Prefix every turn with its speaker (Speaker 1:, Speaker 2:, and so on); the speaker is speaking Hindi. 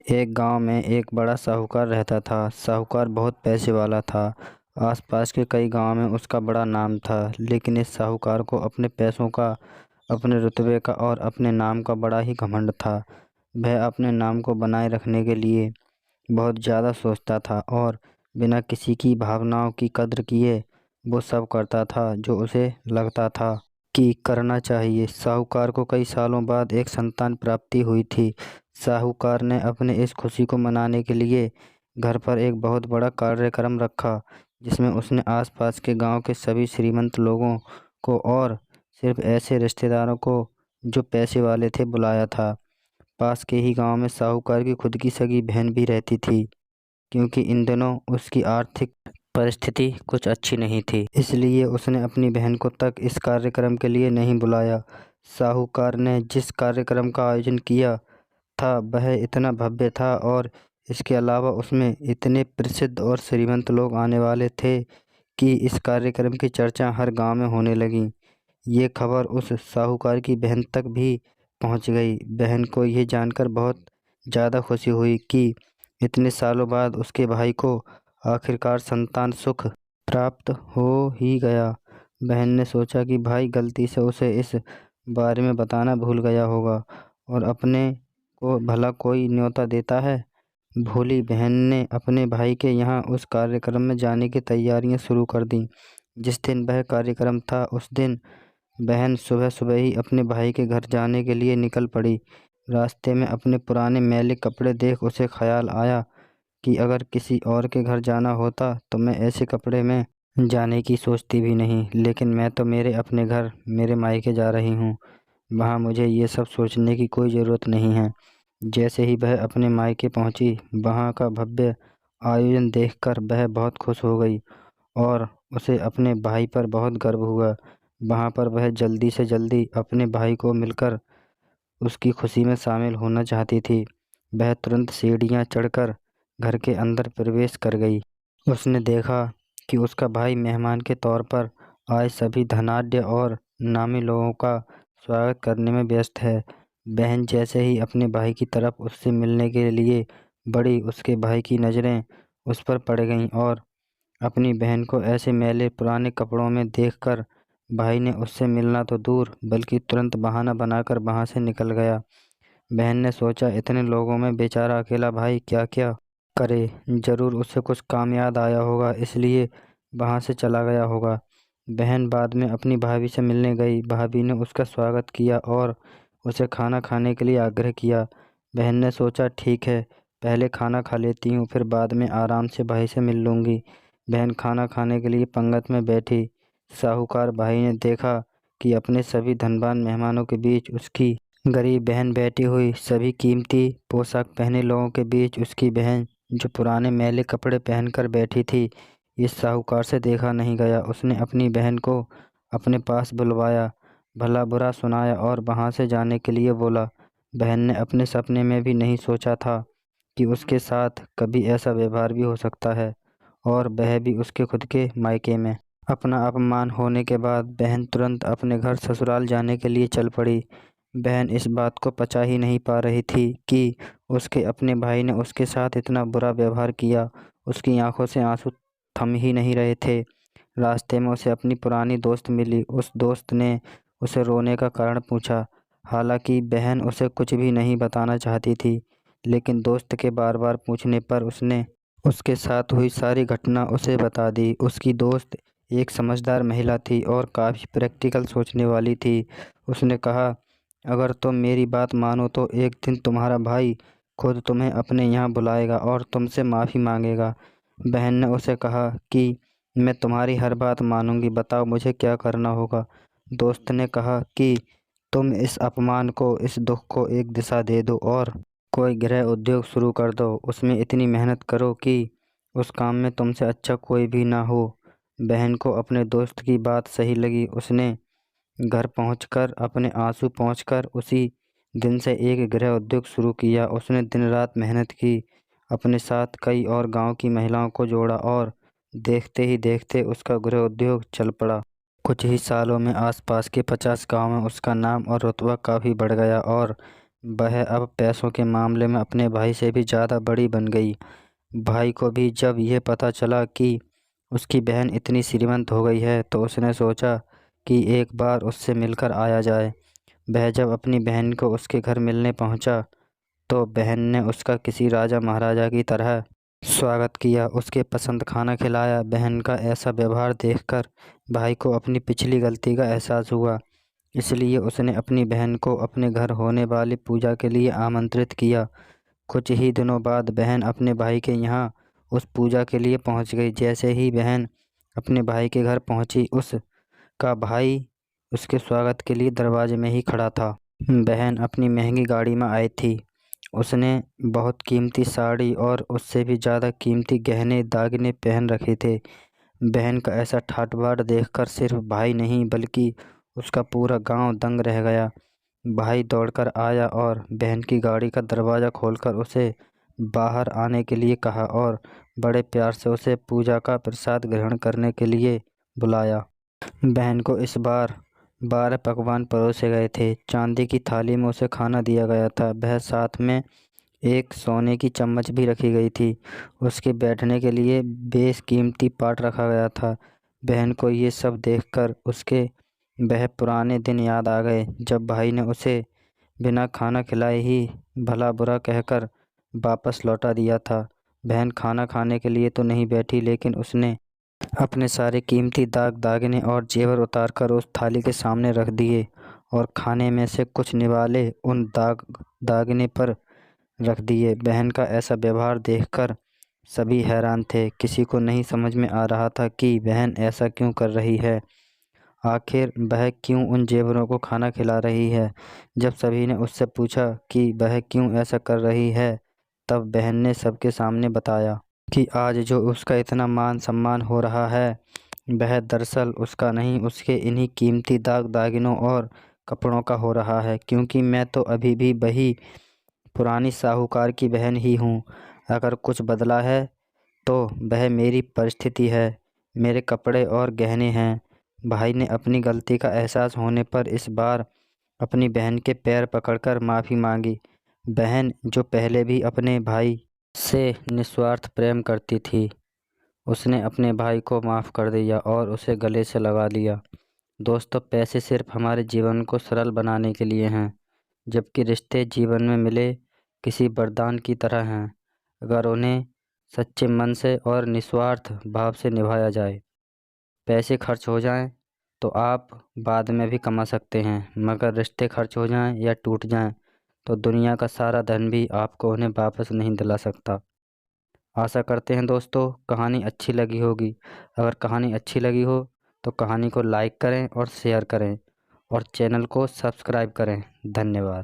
Speaker 1: एक गांव में एक बड़ा साहूकार रहता था। साहूकार बहुत पैसे वाला था। आसपास के कई गांव में उसका बड़ा नाम था, लेकिन इस साहूकार को अपने पैसों का, अपने रुतबे का और अपने नाम का बड़ा ही घमंड था। वह अपने नाम को बनाए रखने के लिए बहुत ज़्यादा सोचता था और बिना किसी की भावनाओं की कद्र किए वो सब करता था जो उसे लगता था कि करना चाहिए। साहूकार को कई सालों बाद एक संतान प्राप्ति हुई थी। साहूकार ने अपने इस खुशी को मनाने के लिए घर पर एक बहुत बड़ा कार्यक्रम रखा, जिसमें उसने आसपास के गांव के सभी श्रीमंत लोगों को और सिर्फ ऐसे रिश्तेदारों को जो पैसे वाले थे बुलाया था। पास के ही गांव में साहूकार की खुद की सगी बहन भी रहती थी। क्योंकि इन दिनों उसकी आर्थिक परिस्थिति कुछ अच्छी नहीं थी, इसलिए उसने अपनी बहन को तक इस कार्यक्रम के लिए नहीं बुलाया। साहूकार ने जिस कार्यक्रम का आयोजन किया था वह इतना भव्य था और इसके अलावा उसमें इतने प्रसिद्ध और श्रीमंत लोग आने वाले थे कि इस कार्यक्रम की चर्चा हर गांव में होने लगी। ये खबर उस साहूकार की बहन तक भी पहुंच गई। बहन को यह जानकर बहुत ज़्यादा खुशी हुई कि इतने सालों बाद उसके भाई को आखिरकार संतान सुख प्राप्त हो ही गया। बहन ने सोचा कि भाई गलती से उसे इस बारे में बताना भूल गया होगा और अपने को भला कोई न्योता देता है। भोली बहन ने अपने भाई के यहाँ उस कार्यक्रम में जाने की तैयारियां शुरू कर दी। जिस दिन वह कार्यक्रम था उस दिन बहन सुबह सुबह ही अपने भाई के घर जाने के लिए निकल पड़ी। रास्ते में अपने पुराने मैले कपड़े देख उसे ख्याल आया कि अगर किसी और के घर जाना होता तो मैं ऐसे कपड़े में जाने की सोचती भी नहीं, लेकिन मैं तो मेरे अपने घर, मेरे मायके जा रही हूँ। वहाँ मुझे ये सब सोचने की कोई ज़रूरत नहीं है। जैसे ही वह अपने मायके पहुँची, वहाँ का भव्य आयोजन देखकर वह बहुत खुश हो गई और उसे अपने भाई पर बहुत गर्व हुआ। वहाँ पर वह जल्दी से जल्दी अपने भाई को मिलकर उसकी खुशी में शामिल होना चाहती थी। वह तुरंत सीढ़ियाँ चढ़कर घर के अंदर प्रवेश कर गई। उसने देखा कि उसका भाई मेहमान के तौर पर आए सभी धनाढ्य और नामी लोगों का स्वागत करने में व्यस्त है। बहन जैसे ही अपने भाई की तरफ उससे मिलने के लिए बढ़ी, उसके भाई की नज़रें उस पर पड़ गईं और अपनी बहन को ऐसे मैले पुराने कपड़ों में देखकर भाई ने उससे मिलना तो दूर बल्कि तुरंत बहाना बनाकर वहाँ से निकल गया। बहन ने सोचा इतने लोगों में बेचारा अकेला भाई क्या क्या करे, ज़रूर उसे कुछ काम याद आया होगा, इसलिए वहाँ से चला गया होगा। बहन बाद में अपनी भाभी से मिलने गई। भाभी ने उसका स्वागत किया और उसे खाना खाने के लिए आग्रह किया। बहन ने सोचा ठीक है, पहले खाना खा लेती हूँ, फिर बाद में आराम से भाई से मिल लूँगी। बहन खाना खाने के लिए पंगत में बैठी। साहूकार भाई ने देखा कि अपने सभी धनवान मेहमानों के बीच उसकी गरीब बहन बैठी हुई, सभी कीमती पोशाक पहने लोगों के बीच उसकी बहन जो पुराने मैले कपड़े पहनकर बैठी थी। इस साहूकार से देखा नहीं गया। उसने अपनी बहन को अपने पास बुलवाया, भला बुरा सुनाया और वहाँ से जाने के लिए बोला। बहन ने अपने सपने में भी नहीं सोचा था कि उसके साथ कभी ऐसा व्यवहार भी हो सकता है, और वह भी उसके खुद के मायके में। अपना अपमान होने के बाद बहन तुरंत अपने घर ससुराल जाने के लिए चल पड़ी। बहन इस बात को पचा ही नहीं पा रही थी कि उसके अपने भाई ने उसके साथ इतना बुरा व्यवहार किया। उसकी आंखों से आंसू थम ही नहीं रहे थे। रास्ते में उसे अपनी पुरानी दोस्त मिली। उस दोस्त ने उसे रोने का कारण पूछा। हालांकि बहन उसे कुछ भी नहीं बताना चाहती थी, लेकिन दोस्त के बार बार पूछने पर उसने उसके साथ हुई सारी घटना उसे बता दी। उसकी दोस्त एक समझदार महिला थी और काफ़ी प्रैक्टिकल सोचने वाली थी। उसने कहा, अगर तुम मेरी बात मानो तो एक दिन तुम्हारा भाई खुद तुम्हें अपने यहाँ बुलाएगा और तुमसे माफ़ी मांगेगा। बहन ने उसे कहा कि मैं तुम्हारी हर बात मानूंगी, बताओ मुझे क्या करना होगा। दोस्त ने कहा कि तुम इस अपमान को, इस दुख को एक दिशा दे दो और कोई गृह उद्योग शुरू कर दो। उसमें इतनी मेहनत करो कि उस काम में तुमसे अच्छा कोई भी ना हो। बहन को अपने दोस्त की बात सही लगी। उसने घर पहुंचकर अपने आंसू पोंछकर उसी दिन से एक गृह उद्योग शुरू किया। उसने दिन रात मेहनत की, अपने साथ कई और गांव की महिलाओं को जोड़ा और देखते ही देखते उसका गृह उद्योग चल पड़ा। कुछ ही सालों में आसपास के 50 गांव में उसका नाम और रुतबा काफ़ी बढ़ गया और वह अब पैसों के मामले में अपने भाई से भी ज़्यादा बड़ी बन गई। भाई को भी जब यह पता चला कि उसकी बहन इतनी श्रीमंत हो गई है तो उसने सोचा कि एक बार उससे मिलकर आया जाए। वह जब अपनी बहन को उसके घर मिलने पहुंचा तो बहन ने उसका किसी राजा महाराजा की तरह स्वागत किया, उसके पसंद खाना खिलाया। बहन का ऐसा व्यवहार देखकर भाई को अपनी पिछली गलती का एहसास हुआ, इसलिए उसने अपनी बहन को अपने घर होने वाली पूजा के लिए आमंत्रित किया। कुछ ही दिनों बाद बहन अपने भाई के यहाँ उस पूजा के लिए पहुँच गई। जैसे ही बहन अपने भाई के घर पहुँची, उसका भाई उसके स्वागत के लिए दरवाजे में ही खड़ा था। बहन अपनी महंगी गाड़ी में आई थी। उसने बहुत कीमती साड़ी और उससे भी ज़्यादा कीमती गहने दागिने पहन रखे थे। बहन का ऐसा ठाट-बाट देखकर सिर्फ भाई नहीं बल्कि उसका पूरा गांव दंग रह गया। भाई दौड़कर आया और बहन की गाड़ी का दरवाज़ा खोलकर उसे बाहर आने के लिए कहा और बड़े प्यार से उसे पूजा का प्रसाद ग्रहण करने के लिए बुलाया। बहन को इस बार 12 पकवान परोसे गए थे। चांदी की थाली में उसे खाना दिया गया था। वह साथ में एक सोने की चम्मच भी रखी गई थी। उसके बैठने के लिए बेशकीमती पाट रखा गया था। बहन को ये सब देखकर उसके वह पुराने दिन याद आ गए जब भाई ने उसे बिना खाना खिलाए ही भला बुरा कहकर वापस लौटा दिया था। बहन खाना खाने के लिए तो नहीं बैठी, लेकिन उसने अपने सारे कीमती दागिने और जेवर उतारकर उस थाली के सामने रख दिए और खाने में से कुछ निवाले उन दागिने पर रख दिए। बहन का ऐसा व्यवहार देखकर सभी हैरान थे। किसी को नहीं समझ में आ रहा था कि बहन ऐसा क्यों कर रही है। आखिर वह क्यों उन जेवरों को खाना खिला रही है। जब सभी ने उससे पूछा कि वह क्यों ऐसा कर रही है, तब बहन ने सबके सामने बताया कि आज जो उसका इतना मान सम्मान हो रहा है वह दरअसल उसका नहीं, उसके इन्हीं कीमती दागिनों और कपड़ों का हो रहा है। क्योंकि मैं तो अभी भी वही पुरानी साहूकार की बहन ही हूँ। अगर कुछ बदला है तो वह मेरी परिस्थिति है, मेरे कपड़े और गहने हैं। भाई ने अपनी गलती का एहसास होने पर इस बार अपनी बहन के पैर पकड़कर माफ़ी मांगी। बहन जो पहले भी अपने भाई से निस्वार्थ प्रेम करती थी, उसने अपने भाई को माफ़ कर दिया और उसे गले से लगा लिया। दोस्तों, पैसे सिर्फ हमारे जीवन को सरल बनाने के लिए हैं, जबकि रिश्ते जीवन में मिले किसी वरदान की तरह हैं, अगर उन्हें सच्चे मन से और निस्वार्थ भाव से निभाया जाए। पैसे खर्च हो जाएं तो आप बाद में भी कमा सकते हैं, मगर रिश्ते खर्च हो जाएं या टूट जाएं तो दुनिया का सारा धन भी आपको उन्हें वापस नहीं दिला सकता। आशा करते हैं दोस्तों कहानी अच्छी लगी होगी। अगर कहानी अच्छी लगी हो तो कहानी को लाइक करें और शेयर करें और चैनल को सब्सक्राइब करें। धन्यवाद।